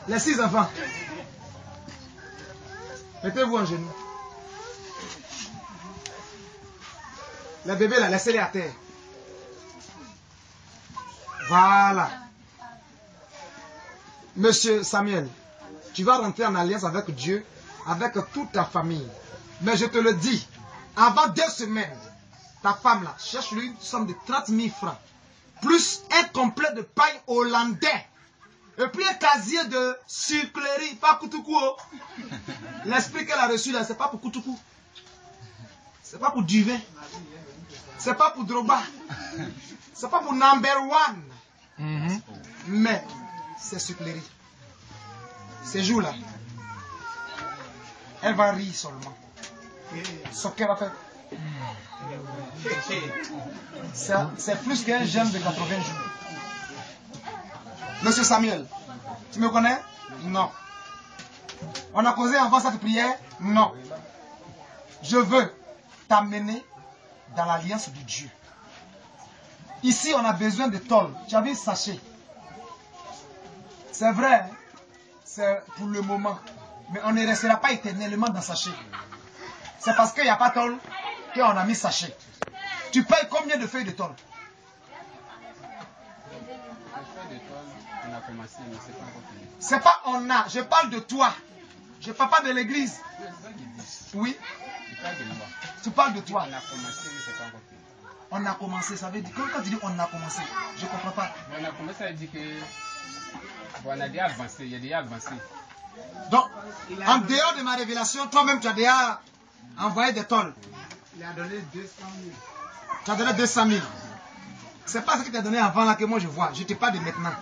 Les 6 enfants. Mettez-vous en genoux. Les bébés là, laissez-les à terre. Voilà. Monsieur Samuel, tu vas rentrer en alliance avec Dieu, avec toute ta famille. Mais je te le dis, avant 2 semaines, ta femme là, cherche-lui une somme de 30 000 francs, plus un complet de paille hollandais, et puis un casier de sucrerie, pas Koutoukou. L'esprit qu'elle a reçu là, c'est pas pour Koutoukou. C'est pas pour Duvet. C'est pas pour Droba. C'est pas pour number one. Mais c'est sucrerie. Ces jours-là, elle va rire seulement. Son cœur va faire. C'est plus qu'un jeune de 80 jours. Monsieur Samuel, tu me connais? Non. On a causé avant cette prière? Non. Je veux t'amener dans l'alliance de Dieu. Ici, on a besoin de tôle. Tu as vu sachet? C'est vrai, c'est pour le moment. Mais on ne restera pas éternellement dans sachet. C'est parce qu'il n'y a pas de tôle qu'on a mis sachet. Tu payes combien de feuilles de tôle? On a commencé, mais c'est pas encore fini. C'est pas on a, je parle de toi. Je ne parle pas de l'église. Oui. Tu parles de toi. On a commencé, mais c'est pas encore fini. On a commencé, ça veut dire, quand tu dis on a commencé, je ne comprends pas. On a commencé, ça veut dire que bon, on a déjà avancé, il y a déjà avancé. Donc, en dehors de ma révélation, toi-même tu as déjà envoyé des tôles. Il a donné 200 000. Tu as donné 200 000. C'est pas ce que tu as donné avant là que moi je vois. Je te parle de maintenant.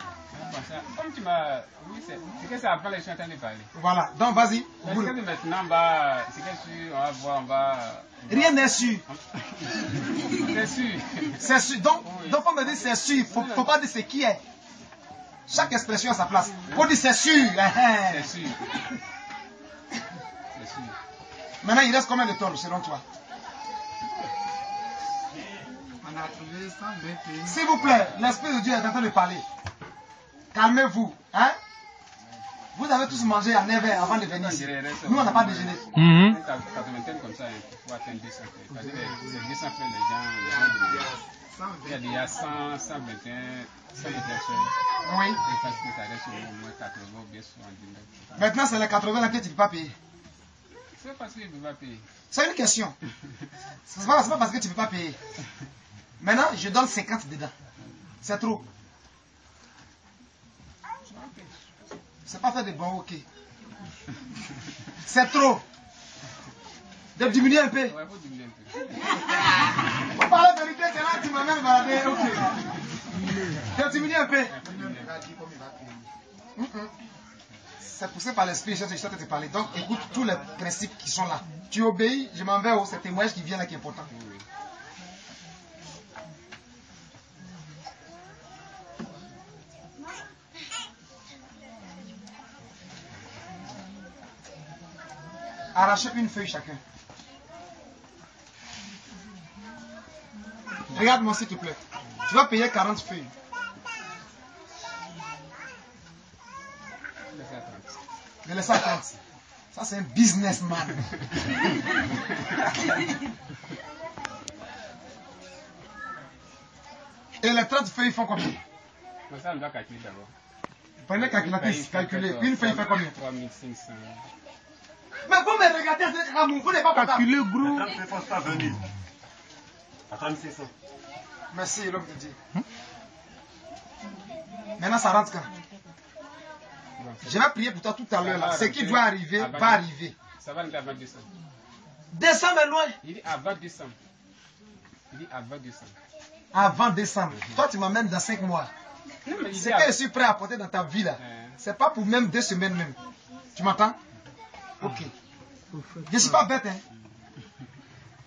Comme tu m'as. Oui, c'est que c'est après les gens en train de parler. Voilà, donc vas-y. Parce que maintenant, c'est que on va voir, on va. Rien n'est sûr. C'est sûr. C'est sûr. Donc on me dit c'est sûr. Il ne faut pas dire c'est qui est. Chaque expression à sa place. Il faut dire c'est sûr. C'est sûr. C'est sûr. Maintenant, il reste combien de tôles selon toi? On a trouvé 120 000. S'il vous plaît, l'Esprit de Dieu est en train de parler. Calmez-vous. Hein? Vous avez tous mangé à 9 h avant de venir ici. Nous, on n'a pas déjeuné. Comme ça, il faut atteindre 200 frais. C'est 200 frais, les gens. Il y a déjà 100, 121, 121 frais. Oui. Et parce que ça reste au moins 80 ou bien 70. Maintenant, c'est les 80 là que tu ne peux pas payer. C'est parce qu'il ne peut pas payer. C'est une question. Ce n'est pas parce que tu ne peux pas payer. Maintenant, je donne 50 dedans. C'est trop. C'est pas faire de bon ok. C'est trop. De diminuer un peu. Ouais, il faut diminuer un peu. On parle de vérité, c'est là que tu m'amènes balader. Ok. De diminuer un peu. C'est poussé par l'esprit, je suis en train de te parler. Donc écoute tous les principes qui sont là. Tu obéis, je m'en vais au c'est témoignage qui vient là qui est important. Oui. Arrachez une feuille chacun. Regarde-moi s'il te plaît. Tu vas payer 40 feuilles. Ne laisse pas 30. Ça c'est un businessman. Et les 30 feuilles font combien? Ça, on doit calculer d'abord. Prenez la calculatrice, calculez. Une feuille fait combien? 3500. Mais vous me regardez, vous n'êtes pas calculer gros. Ne pense pas venir. À 3600. Merci, l'homme de Dieu. Maintenant, ça rentre quand? Je vais prier pour toi tout à l'heure. Là. Ce qui doit arriver, va arriver. Ça va rentrer avant décembre. Décembre est loin. Il dit avant décembre. Il dit avant décembre. Avant décembre. Toi, tu m'amènes dans 5 mois. Ce que je suis prêt à apporter dans ta vie là, c'est pas pour même 2 semaines même. Tu m'entends? Ok. Je ne suis pas bête, hein.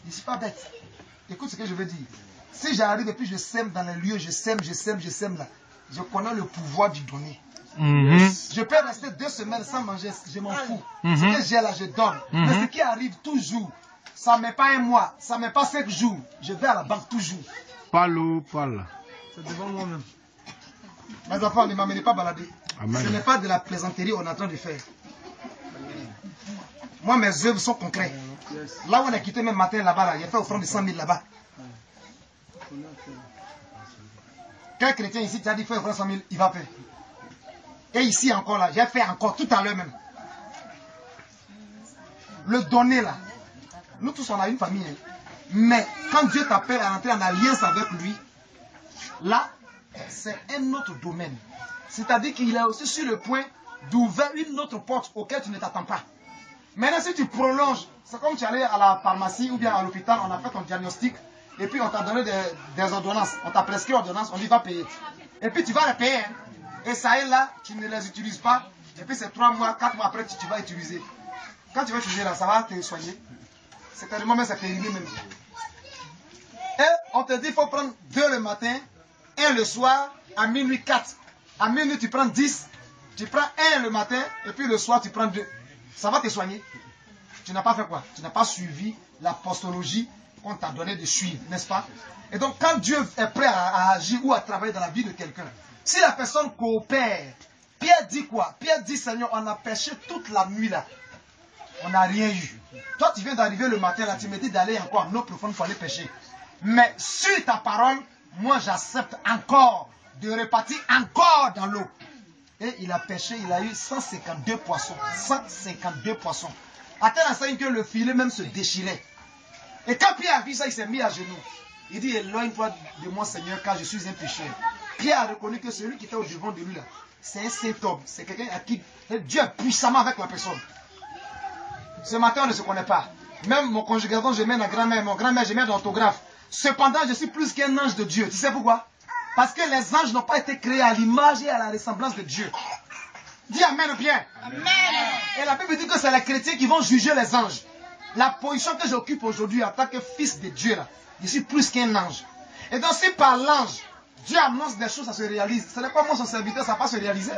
Je ne suis pas bête. Écoute ce que je veux dire. Si j'arrive et puis je sème dans les lieux, je sème là, je connais le pouvoir du donner. Je peux rester 2 semaines sans manger, je m'en fous. Ce que j'ai là, je donne. Mais ce qui arrive toujours, ça ne met pas 1 mois, ça ne met pas 5 jours. Je vais à la banque toujours. Parle. C'est devant moi-même. Mes enfants, ne m'amenez pas balader. Ce n'est pas de la plaisanterie qu'on est en train de faire. Moi, mes œuvres sont concrètes. Là où on a quitté même matin là-bas, il a fait offrande de 100 000 là-bas. Quel chrétien ici, tu as dit qu'il faut offrir 100 000, il va faire. Et ici encore là, j'ai fait encore tout à l'heure même. Le donner là. Nous tous on a une famille. Hein. Mais quand Dieu t'appelle à entrer en alliance avec lui, là, c'est un autre domaine. C'est-à-dire qu'il est aussi sur le point d'ouvrir une autre porte auquel tu ne t'attends pas. Maintenant, si tu prolonges, c'est comme tu allais à la pharmacie ou bien à l'hôpital, on a fait ton diagnostic, et puis on t'a donné des ordonnances, on t'a prescrit ordonnances, on dit va payer. Et puis tu vas les payer. Hein. Et ça est là, tu ne les utilises pas, et puis c'est 3 mois, 4 mois après, tu vas utiliser. Quand tu vas utiliser là, ça va te soigner. C'est tellement même, ça périmé même. Et on te dit qu'il faut prendre 2 le matin, 1 le soir, à minuit 4. À minuit tu prends 10, tu prends 1 le matin, et puis le soir tu prends 2. Ça va te soigner. Tu n'as pas fait quoi? Tu n'as pas suivi l'apostologie qu'on t'a donné de suivre, n'est-ce pas? Et donc quand Dieu est prêt à agir ou à travailler dans la vie de quelqu'un, si la personne coopère, Pierre dit quoi? Pierre dit, Seigneur, on a péché toute la nuit là. On n'a rien eu. Toi, tu viens d'arriver le matin là, tu me dis d'aller encore en eau profonde pour aller pêcher. Mais sur ta parole, moi j'accepte encore de repartir encore dans l'eau. Et il a pêché, il a eu 152 poissons. 152 poissons. À tel enseigne que le filet même se déchirait. Et quand Pierre a vu ça, il s'est mis à genoux. Il dit, éloigne-toi de moi Seigneur, car je suis un pécheur. Pierre a reconnu que celui qui était au devant de lui là, c'est un saint homme. C'est quelqu'un à qui Dieu est puissamment avec la personne. Ce matin, on ne se connaît pas. Même mon conjugaison, je mets ma grand-mère. Mon grand-mère, je mets d'orthographe. Cependant, je suis plus qu'un ange de Dieu. Tu sais pourquoi? Parce que les anges n'ont pas été créés à l'image et à la ressemblance de Dieu. Dis Amen bien. Amen. Et la Bible dit que c'est les chrétiens qui vont juger les anges. La position que j'occupe aujourd'hui en tant que fils de Dieu, là, je suis plus qu'un ange. Et donc si par l'ange, Dieu annonce des choses, ça se réalise. Ce n'est pas moi son serviteur, ça ne va pas se réaliser.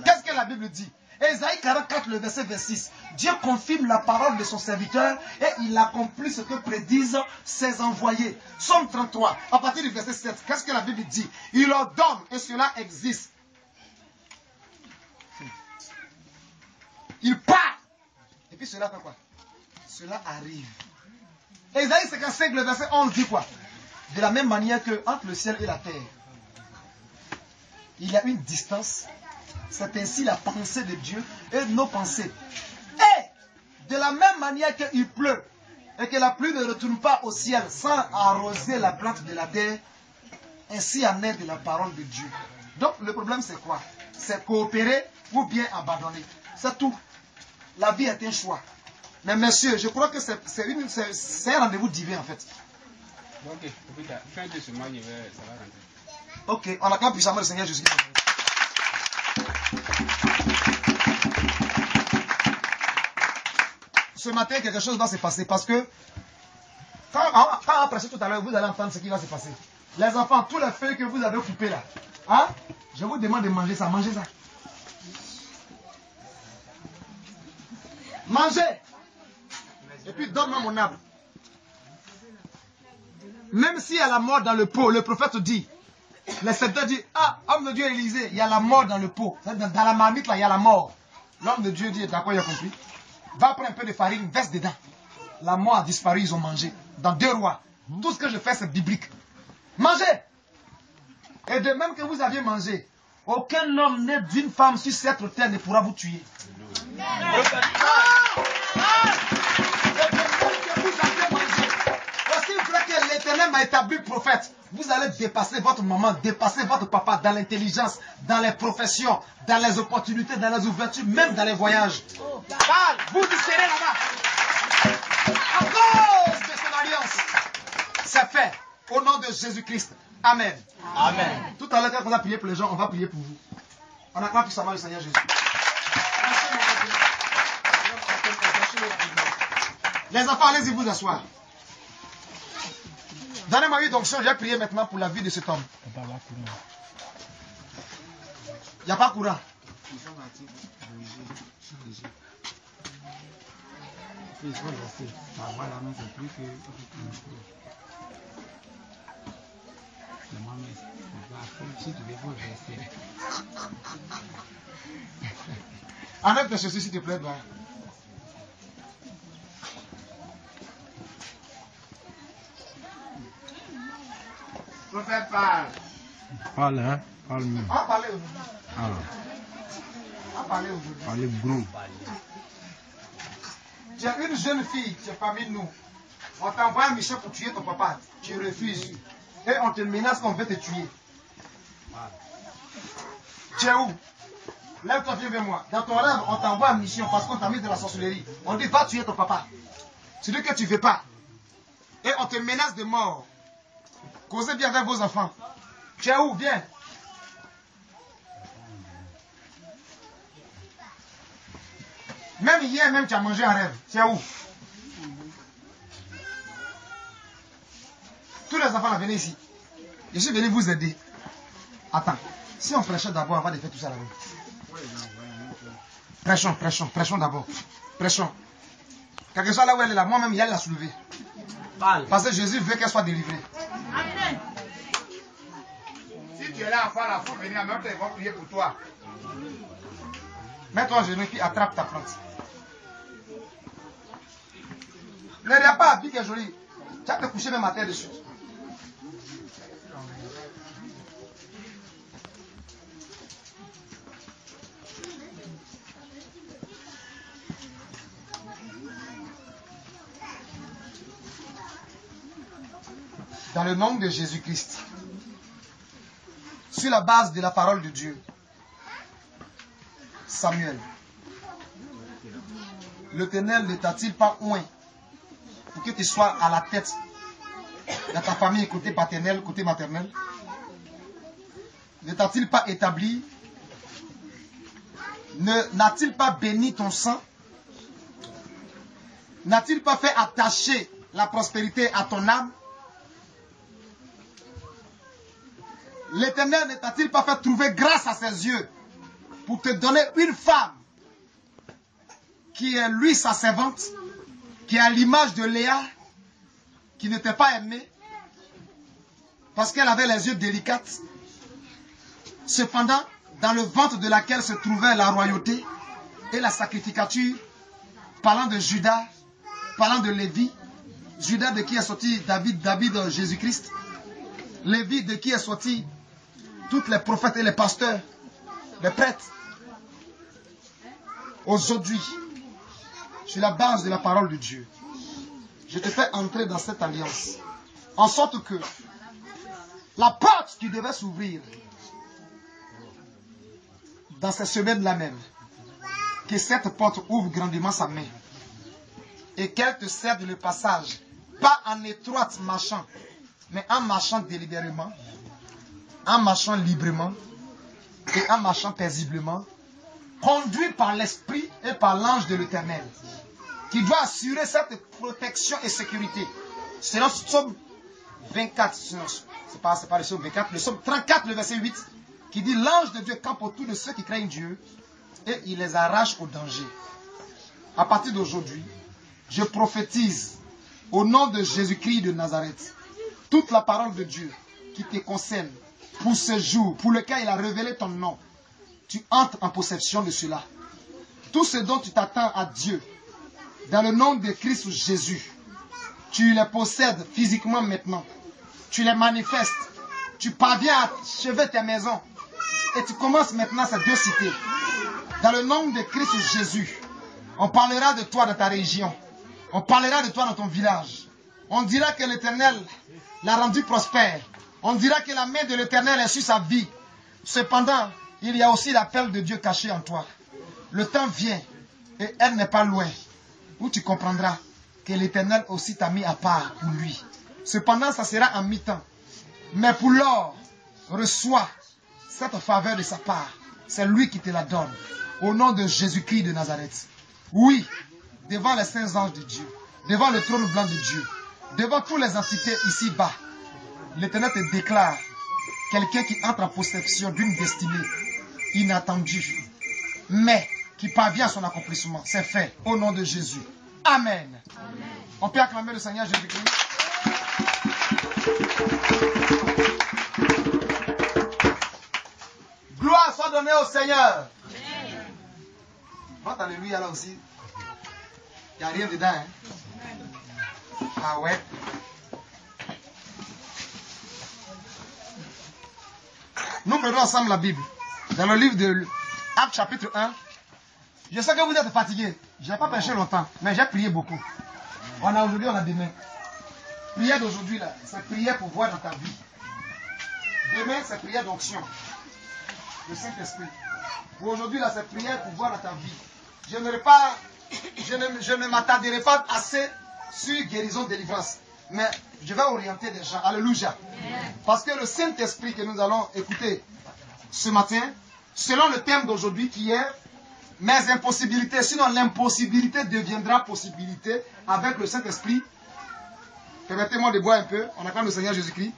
Qu'est-ce que la Bible dit? Ésaïe 44, le verset 26. Dieu confirme la parole de son serviteur et il accomplit ce que prédisent ses envoyés. Psaume 33, à partir du verset 7. Qu'est-ce que la Bible dit? Il ordonne et cela existe. Il part. Et puis cela fait quoi? Cela arrive. Ésaïe 55, le verset 11 dit quoi? De la même manière que entre le ciel et la terre, il y a une distance. C'est ainsi la pensée de Dieu et nos pensées. Et de la même manière qu'il pleut et que la pluie ne retourne pas au ciel sans arroser la plante de la terre, ainsi en est de la parole de Dieu. Donc le problème c'est quoi? C'est coopérer ou bien abandonner. C'est tout. La vie est un choix. Mais messieurs, je crois que c'est un rendez-vous divin en fait. Ok, fin de ce mois, ça va rentrer. Ok, on acclame puissamment le Seigneur Jésus-Christ. Ce matin, quelque chose va se passer parce que quand on a prêché tout à l'heure, vous allez entendre ce qui va se passer. Les enfants, tous les feuilles que vous avez coupées là, hein, je vous demande de manger ça, mangez ça. Mangez. Et puis donne-moi mon arbre. Même s'il y a la mort dans le pot, le prophète dit, le serviteur dit, ah, homme de Dieu Élisée, il y a la mort dans le pot. Dans la marmite, là, il y a la mort. L'homme de Dieu dit, d'accord, il a compris. Va prendre un peu de farine, verse dedans. La mort a disparu, ils ont mangé. Dans 2 Rois. Tout ce que je fais, c'est biblique. Mangez. Et de même que vous aviez mangé, aucun homme né d'une femme sur cette terre ne pourra vous tuer. Que l'Éternel m'a établi prophète. Vous allez dépasser votre maman, dépasser votre papa dans l'intelligence, dans les professions, dans les opportunités, dans les ouvertures, même dans les voyages. Vous y serez là-bas. À cause de son alliance. C'est fait. Au nom de Jésus-Christ. Amen. Amen. Tout à l'heure, quand on a prié pour les gens, on va prier pour vous. On acclame puissamment le Seigneur Jésus. Les enfants, allez-y vous asseoir. Donnez-moi une onction, je vais prier maintenant pour la vie de cet homme. Il n'y a pas courant. c'est moi-même. Si tu veux pas verser. Enlève tes chaussures s'il te plaît. Prophète parle. Parle, hein? Parle mieux. On va parler aujourd'hui. Ah. On va parler aujourd'hui. Parle gros. Tu as une jeune fille, tu es parmi nous. On t'envoie un mission pour tuer ton papa. Tu refuses. Et on te menace qu'on veut te tuer. Tu es où? Lève-toi, viens vers moi. Dans ton rêve, on t'envoie une mission parce qu'on t'a mis de la sorcellerie. On dit, va tuer ton papa. Celui que tu ne veux pas. Et on te menace de mort. Causez bien avec vos enfants. Tu es où? Viens. Même hier, même tu as mangé un rêve. Tu es où? Tous les enfants, là, venez ici. Je suis venu vous aider. Attends. Si on prêchait d'abord, on va défaire tout ça là-bas. Prêchons d'abord. Prêchons. Quelque soit là où elle est là, moi-même, il y a la soulever. Parce que Jésus veut qu'elle soit délivrée. Amen. Si tu es là, enfin, il faut venir, même ils vont prier pour toi. Mets-toi en genou et puis attrape ta plante. Ne regarde pas, Abby qui est jolie. Tu vas te coucher même à terre dessus. Dans le nom de Jésus-Christ, sur la base de la parole de Dieu, Samuel, l'Éternel ne t'a-t-il pas oint pour que tu sois à la tête de ta famille côté paternel, côté maternel? Ne t'a-t-il pas établi? N'a-t-il pas béni ton sang? N'a-t-il pas fait attacher la prospérité à ton âme? L'Éternel ne t'a-t-il pas fait trouver grâce à ses yeux pour te donner une femme qui est lui sa servante, qui est à l'image de Léa, qui n'était pas aimée parce qu'elle avait les yeux délicates. Cependant, dans le ventre de laquelle se trouvait la royauté et la sacrificature, parlant de Judas, parlant de Lévi, Judas de qui est sorti David Jésus-Christ, Lévi de qui est sorti tous les prophètes et les pasteurs, les prêtres. Aujourd'hui, sur la base de la parole de Dieu, je te fais entrer dans cette alliance, en sorte que la porte qui devait s'ouvrir dans ces semaines-là même, que cette porte ouvre grandement sa main et qu'elle te serve le passage, pas en étroite marchant, mais en marchant délibérément, en marchant librement et en marchant paisiblement, conduit par l'Esprit et par l'ange de l'Éternel, qui doit assurer cette protection et sécurité. C'est le psaume 24, c'est pas le psaume 24, le psaume 34, le verset 8, qui dit: l'ange de Dieu campe autour de ceux qui craignent Dieu et il les arrache au danger. À partir d'aujourd'hui, je prophétise au nom de Jésus-Christ de Nazareth, toute la parole de Dieu qui te concerne pour ce jour, pour lequel il a révélé ton nom, tu entres en possession de cela. Tout ce dont tu t'attends à Dieu, dans le nom de Christ Jésus, tu les possèdes physiquement maintenant. Tu les manifestes. Tu parviens à achever tes maisons. Et tu commences maintenant ces deux cités. Dans le nom de Christ Jésus, on parlera de toi dans ta région. On parlera de toi dans ton village. On dira que l'Éternel l'a rendu prospère. On dira que la main de l'Éternel est sur sa vie. Cependant, il y a aussi l'appel de Dieu caché en toi. Le temps vient et elle n'est pas loin, où tu comprendras que l'Éternel aussi t'a mis à part pour lui. Cependant, ça sera en mi-temps. Mais pour l'or, reçois cette faveur de sa part. C'est lui qui te la donne. Au nom de Jésus-Christ de Nazareth. Oui, devant les saints anges de Dieu, devant le trône blanc de Dieu, devant toutes les entités ici-bas, l'Éternel te déclare quelqu'un qui entre en possession d'une destinée inattendue, mais qui parvient à son accomplissement. C'est fait au nom de Jésus. Amen. Amen. On peut acclamer le Seigneur Jésus-Christ. soit donné au Seigneur. Votre alléluia là aussi. Il n'y a rien dedans. Hein? Ah ouais. Nous prenons ensemble la Bible. Dans le livre de Actes chapitre 1. Je sais que vous êtes fatigués. Je n'ai pas prêché longtemps, mais j'ai prié beaucoup. On a aujourd'hui, on a demain. Prière d'aujourd'hui là, c'est prière pour voir dans ta vie. Demain, c'est prière d'onction. Le Saint-Esprit. Pour aujourd'hui là, c'est prière pour voir dans ta vie. Je ne m'attarderai pas assez sur guérison, délivrance. Mais je vais orienter des gens. Alléluia. Parce que le Saint-Esprit que nous allons écouter ce matin, selon le thème d'aujourd'hui qui est mes impossibilités, sinon l'impossibilité deviendra possibilité avec le Saint-Esprit. Permettez-moi de boire un peu. On acclame le Seigneur Jésus-Christ.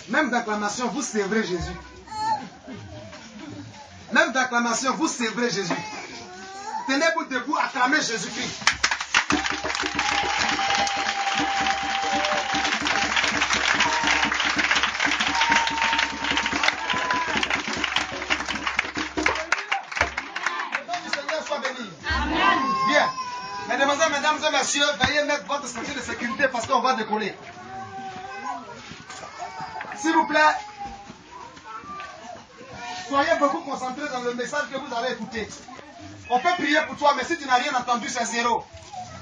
Même d'acclamation, vous sévrez Jésus. Même d'acclamation, vous sévrez Jésus. Tenez-vous debout, acclamez Jésus-Christ. Le nom du Seigneur soit béni. Amen. Bien. Mesdemoiselles, mesdames et messieurs, veuillez mettre votre ceinture de sécurité parce qu'on va décoller. S'il vous plaît, soyez beaucoup concentrés dans le message que vous allez écouter. On peut prier pour toi, mais si tu n'as rien entendu, c'est zéro.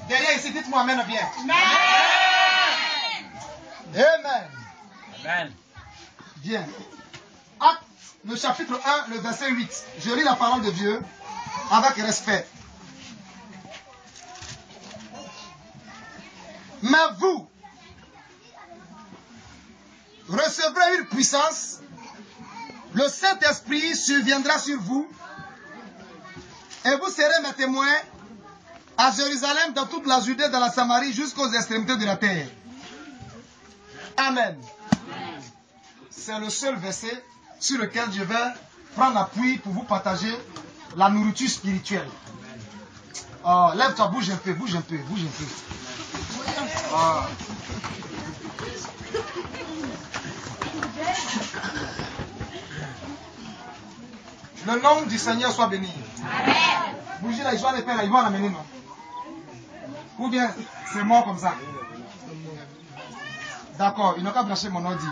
Derrière ici, dites-moi Amen bien. Amen. Amen. Amen. Bien. Acte, le chapitre 1, le verset 8. Je lis la parole de Dieu avec respect. Mais vous recevrez une puissance, le Saint-Esprit surviendra sur vous, et vous serez mes témoins à Jérusalem, dans toute la Judée, dans la Samarie, jusqu'aux extrémités de la terre. Amen. C'est le seul verset sur lequel je vais prendre appui pour vous partager la nourriture spirituelle. Oh, lève-toi, bouge un peu, bouge un peu, bouge un peu. Oh. Le nom du Seigneur soit béni. Amen. Bouger là, ils vont les faire là, ils vont l'amener, non? Ou bien c'est mort comme ça? D'accord, ils n'ont qu'à brancher mon ordi.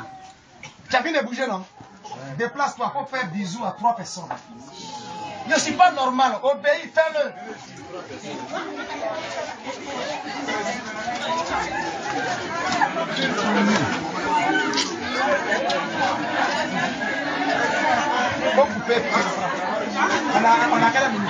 Tu as fini de bouger, non? Déplace-toi pour faire bisous à 3 personnes. Je ne suis pas normal, obéis, fais-le. Faut couper. On a quelle minute?